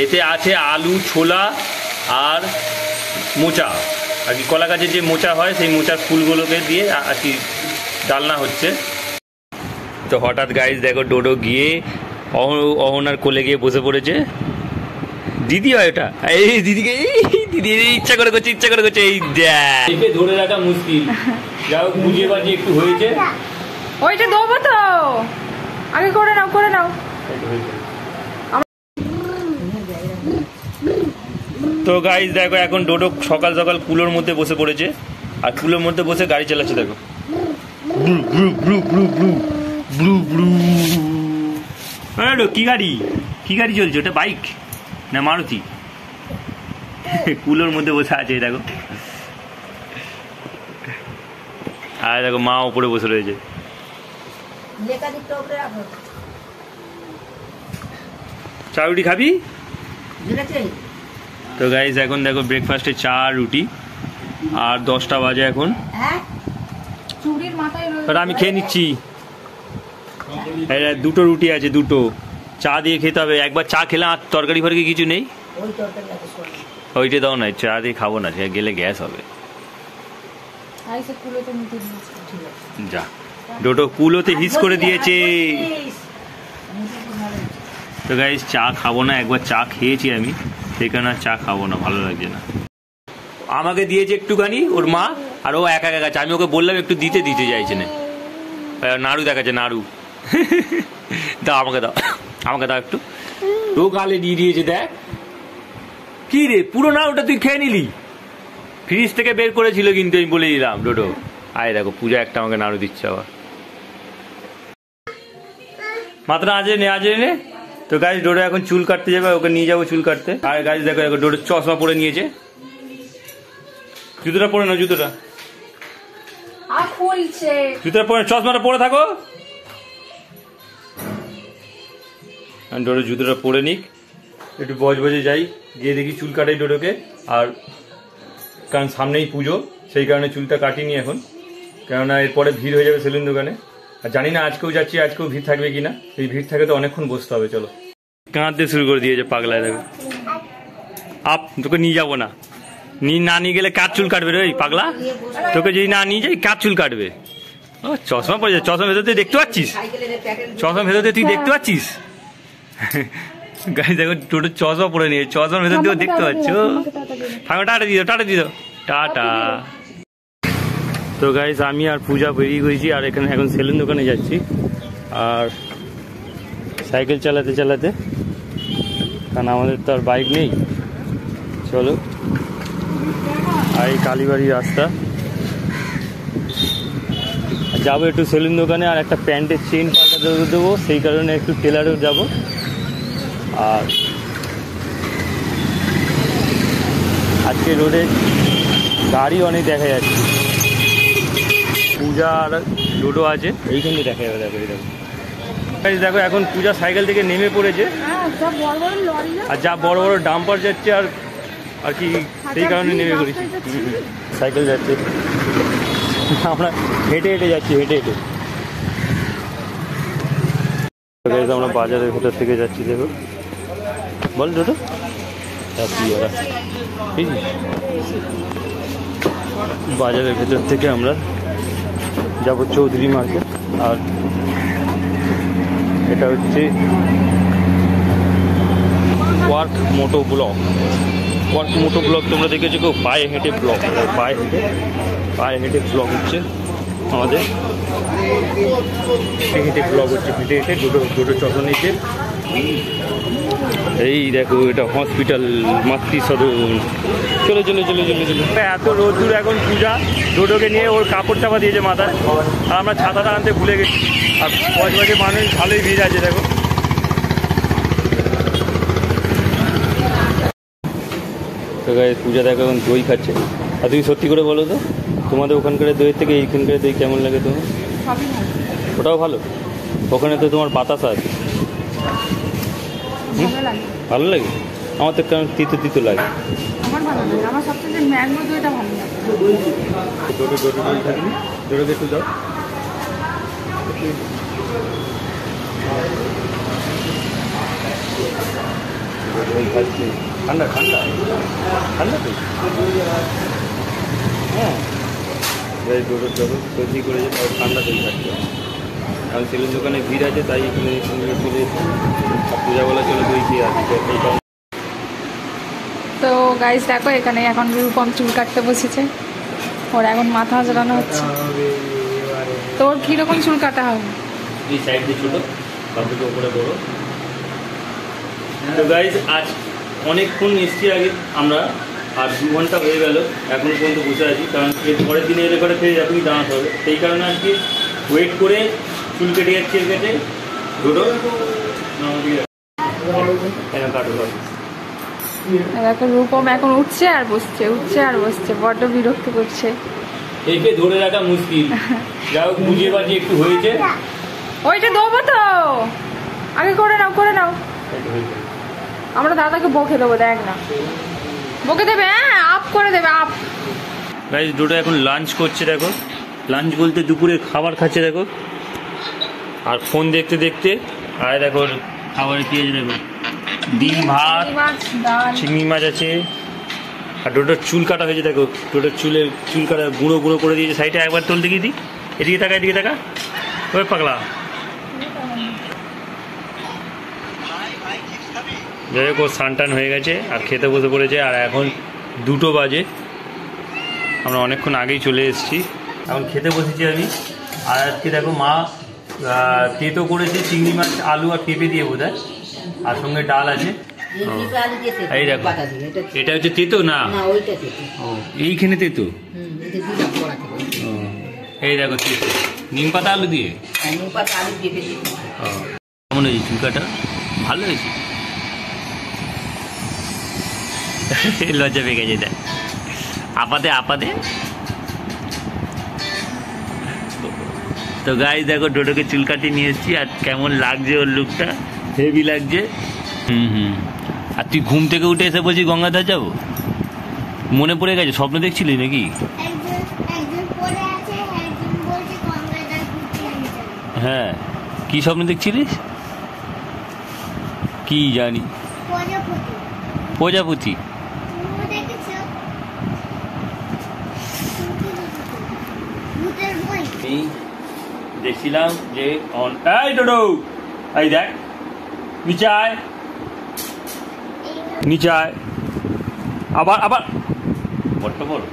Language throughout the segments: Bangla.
এতে আছে আলু, ছোলা আর মোচা, আর কি কলা গাছের যে মোচা হয় সেই মোচার ফুলগুলোকে দিয়ে আর কি ডালনা হচ্ছে। তো হঠাৎ গাইস দেখো ডোডো গিয়ে অহনার কোলে গিয়ে বসে পড়েছে। দিদি হয় ওটা, এই দিদিকে দিদি ইচ্ছা করে করছে এই দেখে ধরে রাখা মুশকিল। যাও বুঝিয়ে বাজিয়ে একটু হয়েছে, ওইটা দেবো তো, আগে করে নাও। তো গাইস দেখো এখন ডোডো সকাল সকাল কুলোর মধ্যে বসে পড়েছে, আর কুলোর মধ্যে বসে গাড়ি চালাচ্ছে। দেখো কি গাড়ি চলছে? ওটা বাইক না মারুতি? কুলোর মধ্যে বসে আছে দেখো। আর দেখো মা উপরে বসে রয়েছে। চা রুটি খাবি? তো গাইস এখন দেখো ব্রেকফাস্টে চা রুটি, আর 10টা বাজে এখন। আমি খেয়ে নিচ্ছি। দুটো রুটি আছে, দুটো চা দিয়ে খেতে হবে। একবার চা খেলাম, আর তরকারি ফরকারি কিছু নেই। ওইটা দাও না, চা দিয়ে খাবো না, গেলে গ্যাস হবে। যা ডোডো কুলোতে হিস করে দিয়েছে। তো গাইস চা খাবো না, একবার চা খেয়েছি আমি, সেই কারণে চা খাবো না, ভালো লাগছে না। আমাকে দিয়েছে একটুখানি ওর মা, আর ও একা খাচ্ছে। আমি ওকে বললাম একটু দিতে চাইছে না। নাড়ু দেখাচ্ছে, নাড়ু। দাও আমাকে দাও একটু। ও গালে দিয়ে দিয়েছে, দেখ কি রে, পুরো না ওটা তুই খেয়ে নিলি, ফ্রিজ থেকে বের করেছিল কিন্তু, আমি বলে দিলাম ডোডো। আয় দেখো পূজা একটা আমাকে নাড়ু দিচ্ছে আবার, মাত্র আজ নে। তো গাইস ডোডো এখন চুল কাটতে যাবে, ওকে নিয়ে যাবো চুল কাটতে। আর গাইস দেখো ডোডো চশমা পরে নিয়েছে। জুতোটা পরে না, জুতোটা পরে, চশমাটা পরে থাকো। ডোডো জুতোটা পরে নিক, একটু বজবজে যাই, গিয়ে দেখি চুল কাটাই ডোডোকে। আর কারণ সামনেই পুজো, সেই কারণে চুলটা কাটিনি এখন, কেননা এরপরে ভিড় হয়ে যাবে সেলুন দোকানে। আর জানি না আজকেও যাচ্ছি, আজকেও ভিড় থাকবে কিনা। এই ভিড় থাকে তো অনেকক্ষণ বসতে হবে। চলো, কাঁদতে শুরু করে দিয়েছে পাগলায়। দেখো তোকে নিয়ে যাবো না, নিয়ে গেলে কার চুল কাটবে রে পাগলা? তোকে যদি না নিয়ে যাই কার চুল কাটবে? ও চশমা পরে যায়, চশমা ভেতর দিয়ে দেখতে পাচ্ছিস? তুই দেখতে পাচ্ছিস? গাইস দেখো টোটো চশমা পরে নিয়ে, চশমার ভেতর দিয়েও দেখতে পাচ্ছ। টাটা দিয়ে দাও, টাটা। তো গাইস আমি আর পূজা বেরিয়ে গেছি, আর এখন সেলুন দোকানে যাচ্ছি। আর সাইকেল চালাতে, কারণ আমাদের তো আর বাইক নেই। চলো, আর এই কালীবাড়ি রাস্তা, যাবো একটু সেলুন দোকানে, আর একটা প্যান্টের চেন পাল্টাতে দেবো, সেই কারণে একটু টেলারেও যাব। আর আজকে রোডে গাড়ি অনেক দেখা যাচ্ছে। পূজা আর ডোডো আছে, এইখানে দেখা যাবে। দেখো এখন পূজা সাইকেল থেকে নেমে পড়েছে, আর যা বড় বড় ডাম্পার যাচ্ছে, আর কি সেই কারণে নেমে পড়েছি। সাইকেল যাচ্ছে, আমরা হেঁটে যাচ্ছি। আমরা বাজারের ভেতর থেকে যাচ্ছি। দেখো বল ডোডো, বাজারের ভেতর থেকে আমরা যাব চৌধুরী মার্কেট। আর এটা হচ্ছে ওয়ার্ক মোটো ব্লক। তোমরা দেখেছো কেউ পায়ে হেঁটে ব্লক, পায়ে হেঁটে ব্লক হচ্ছে আমাদের। হেঁটে ব্লক হচ্ছে, হেঁটে দুটো চশমা নিচে। এই দেখো এটা হসপিটাল মাতৃ সদন। চলো। এত রোদ্দুর এখন পূজা ডোডোকে নিয়ে ওর কাপড় চাপা দিয়েছে মাথায়, আর আমরা ছাতাটা আনতে ভুলে গেছি। আর বজবজে মানুষ ভালোই ভিড় আছে। দেখো তো গাইস পূজা দেখো এখন দই খাচ্ছে। আর তুমি সত্যি করে বলো তো, তোমাদের ওখানকার দইয়ের থেকে এইখানকার দই কেমন লাগে তোমার? ওটাও ভালো, ওখানে তো তোমার বাতাসা আছে। ভালো লাগে? আমার তো কেমন তিতো লাগে। ডোডোকে একটু দাও। দই খাচ্ছে, ঠান্ডা ঠান্ডা ঠান্ডা তো হ্যাঁ, ডোডোর ডোডো তৈরি করেছে, তাও ঠান্ডা দই খাচ্ছে। কারণ সেলুন দোকানে ভিড় আছে, তাই এখানে চলে এসে পূজা বলা চলে দই খেয়ে আসছে। তো গাইস দেখো এখানে এখন রূপম চুল কাটতে বসেছে, ওর এখন মাথা জ্বালানো হচ্ছে। তোর কিরকম চুল কাটা হবে? এই সাইড দিয়ে ছোটো, বাবুকে ওপরে বড়ো। তো গাইস আজ অনেকক্ষণ এসছি আগে আমরা, আর 2 ঘন্টা হয়ে গেল এখনো পর্যন্ত বসে আছি, কারণ এর পরের দিনে এলে পরে ফের এখনই দাঁড়াতে হবে। সেই কারণে আজকে ওয়েট করে চুল কেটে যাচ্ছে, কেটে ধরো দেখো রূপম এখন উঠছে আর বসছে, উঠছে আর বসছে, বড্ড বিরক্ত করছে। একে ধরে রাখা মুশকিল, যাও বুঝিয়ে বাজিয়ে একটু হয়েছে। ওইটা দেবো তো, আগে করে নাও করে নাও। আমরা দাদাকে বকে দেবো, দেখ না বকে দেবে, হ্যাঁ আপ করে দেবে আপ। গাইস ডোডো এখন লাঞ্চ করছে, দেখো লাঞ্চ বলতে দুপুরে খাবার খাচ্ছে দেখো, আর ফোন দেখতে দেখতে। আর দেখো খাবারে কি আছে দেখো, ডিম ভাত, চিংড়ি মাছ আছে, আর ডোডোর চুল কাটা হয়েছে দেখো, ডোডোর চুল কাটা গুঁড়ো গুঁড়ো করে দিয়েছে। সাইডে একবার তোল দেখিয়ে দিই, এদিকে টাকা এদিকে টাকা, ওই পাগলা। যাই হোক ও স্নান টান হয়ে গেছে আর খেতে বসে পড়েছে, আর এখন 2টো বাজে, আমরা অনেকক্ষণ আগেই চলে এসেছি। এখন খেতে বসেছি আমি, আর আজকে দেখো মা তেতো করেছে চিংড়ি মাছ আলু আর পেঁপে দিয়ে বোধ হয়, আর সঙ্গে ডাল আছে। এই দেখো এটা হচ্ছে তেতো না, ও এইখানে তেতো, এই দেখো তেতো নিম পাতা আলু দিয়ে। কেমন হয়েছে চুলকাটা? ভালো হয়েছে, লজ্জা পেয়ে গেছে এটা আপাতে আপাতে। তো গাইস দেখো ডোডোকে চুল কাটিয়ে নিয়ে এসেছি, আর কেমন লাগছে ওর লুকটা, হেভি লাগছে। আর তুই ঘুম থেকে উঠে এসে বলছি গঙ্গাধার যাবো, মনে পড়ে গেছে? স্বপ্ন দেখছিলি নাকি? হ্যাঁ কি স্বপ্ন দেখছিলিস? কি জানি, প্রজাপতি। দেখছিলাম যে এই ডোডো, এই দেখ নিচে আয়, নিচে আয়, আবার আবার বড্ড বড়।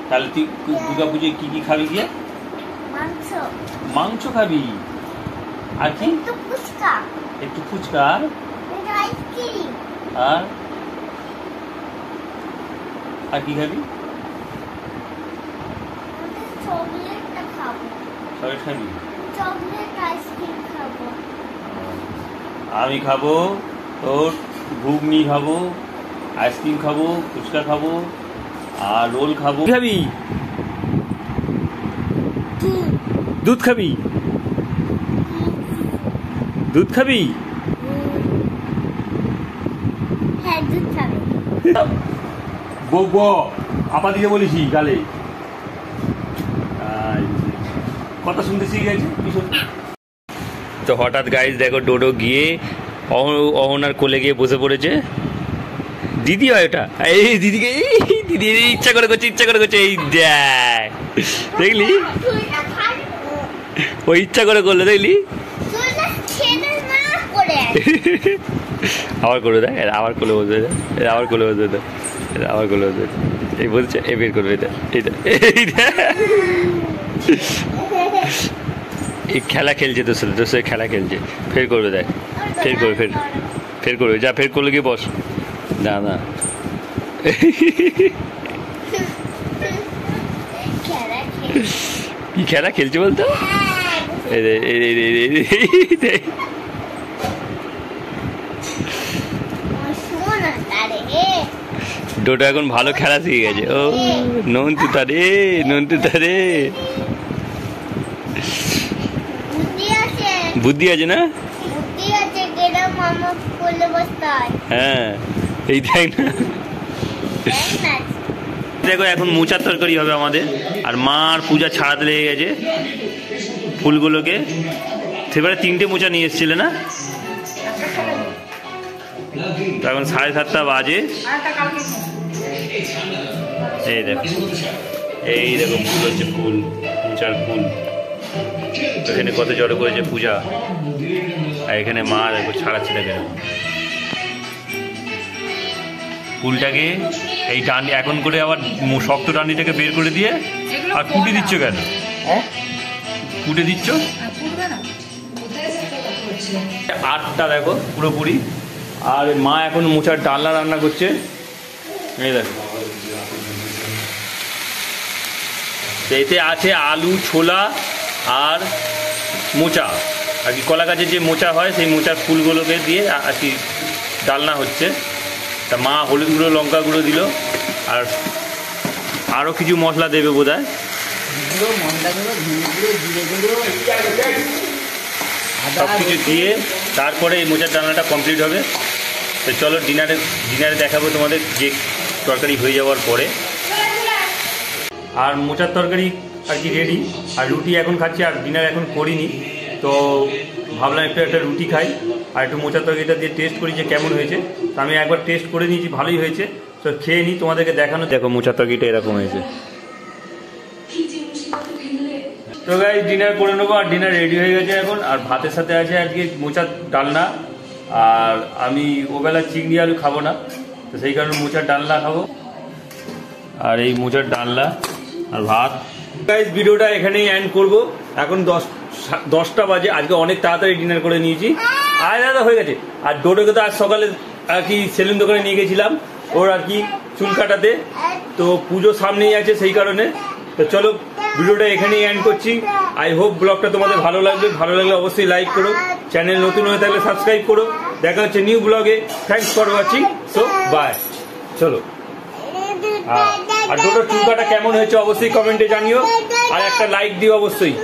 তাহলে তুই দুর্গা পুজোয় কি কি খাবি গিয়ে? মাংস খাবি, আর কি? একটু ফুচকা, আর কি খাবি? চকলেট খাবি? আমি খাবো তোর ঘুগনি খাবো, আইসক্রিম খাবো, ফুচকা খাবো, আর রোল খাবো। খাবি? দুধ খাবি? দুধ খাবি? বউ আপা দিকে বলিস গালে, কথা শুনতে শিখে গেছে। তো হঠাৎ গাইস দেখো ডোডো গিয়ে অহনার কোলে গিয়ে বসে পড়েছে। দিদি হয় ওটা, এই দিদিকে দিদি ইচ্ছা করে করছে, ইচ্ছা করে করছে, এই দেখ দেখলি, ও ইচ্ছা করে করলো দেখলি। আবার করে দেয়, আবার কোলে বসবে, আবার কোলে বসবে, আবার কোলে বসবে, এই বলছে এ বের করবে এটা, এটা এই খেলা খেলছে তোর সাথে, তোর সাথে খেলা খেলছে, ফের করবে দেখ, ফের করবে, ফের করবে, যা ফের করলে গিয়ে বস, না না কি খেলা খেলছে বলতো, ডোডো এখন ভালো খেলা শিখে গেছে। ও নন্তু তারে, নন্তু তারে বুদ্ধি আছে না? হ্যাঁ এই দেখ না, দেখো এখন মোচার তরকারি হবে আমাদের, আর মার পূজা ছাড়াতে লেগে গেছে ফুলগুলোকে। সেবারে 3টে মোচা নিয়ে এসেছিলে না? এখন 7:30 বাজে। এই দেখো ফুল হচ্ছে, ফুল মোচার ফুল। এখানে কত জড়ো করেছে পূজা, আর এখানে মা দেখো ছাড়াচ্ছে দেখে ফুলটাকে। এই ডান্ডি এখন করে আবার শক্ত ডান্ডিটাকে বের করে দিয়ে আর কুটে দিচ্ছ কেন? কুটে দিচ্ছ? আটটা দেখো পুরোপুরি। আর মা এখন মোচার ডালনা রান্না করছে। এই দেখো এতে আছে আলু, ছোলা আর মোচা, আর কি কলা গাছের যে মোচা হয় সেই মোচার ফুলগুলোকে দিয়ে আর কি ডালনা হচ্ছে। তা মা হলুদ গুঁড়ো, লঙ্কা গুঁড়ো দিল, আর আরও কিছু মশলা দেবে বোধ হয়। সব কিছু দিয়ে তারপরে এই মোচার ডালনাটা কমপ্লিট হবে। তো চলো ডিনারে দেখাবো তোমাদের যে তরকারি হয়ে যাওয়ার পরে। আর মোচার তরকারি আর কি রেডি, আর রুটি এখন খাচ্ছি, আর ডিনার এখন করিনি। তো ভাবলাম একটা রুটি খাই আর একটু মোচার তরকারিটা দিয়ে টেস্ট করি যে কেমন হয়েছে। তো আমি একবার টেস্ট করে নিয়েছি, ভালোই হয়েছে। তো খেয়ে নিই, তোমাদেরকে দেখানো। দেখো মোচার তরকারিটা এরকম হয়েছে। তো গাইস ডিনার করে নেবো, আর ডিনার রেডি হয়ে গেছে এখন। আর ভাতের সাথে আছে আজকে মোচার ডালনা, আর আমি ওবেলা চিংড়ি আলু খাবো না, তো সেই কারণে মোচার ডালনা খাবো। আর এই মোচার ডালনা আর ভাত। গাইস ভিডিওটা এখানেই এন্ড করবো। এখন 10টা বাজে। আজকে অনেক তাড়াতাড়ি ডিনার করে নিয়েছি। আর দাদা হয়ে গেছে। আর ডোডোকে তো আজ সকালে আর কি সেলুন দোকানে নিয়ে গেছিলাম ওর আর কি চুল কাটাতে। তো পুজো সামনেই আছে সেই কারণে। তো চলো ভিডিওটা এখানেই এন্ড করছি। আই হোপ ব্লগটা তোমাদের ভালো লাগবে। ভালো লাগলে অবশ্যই লাইক করো, চ্যানেল নতুন হয়ে থাকলে সাবস্ক্রাইব করো। দেখা হচ্ছে নিউ ব্লগে। Thanks for watching. So bye. চলো। আর ডোডোর চুল কাটা কেমন হয়েছে অবশ্যই কমেন্টে জানিও, আর একটা লাইক দিও অবশ্যই।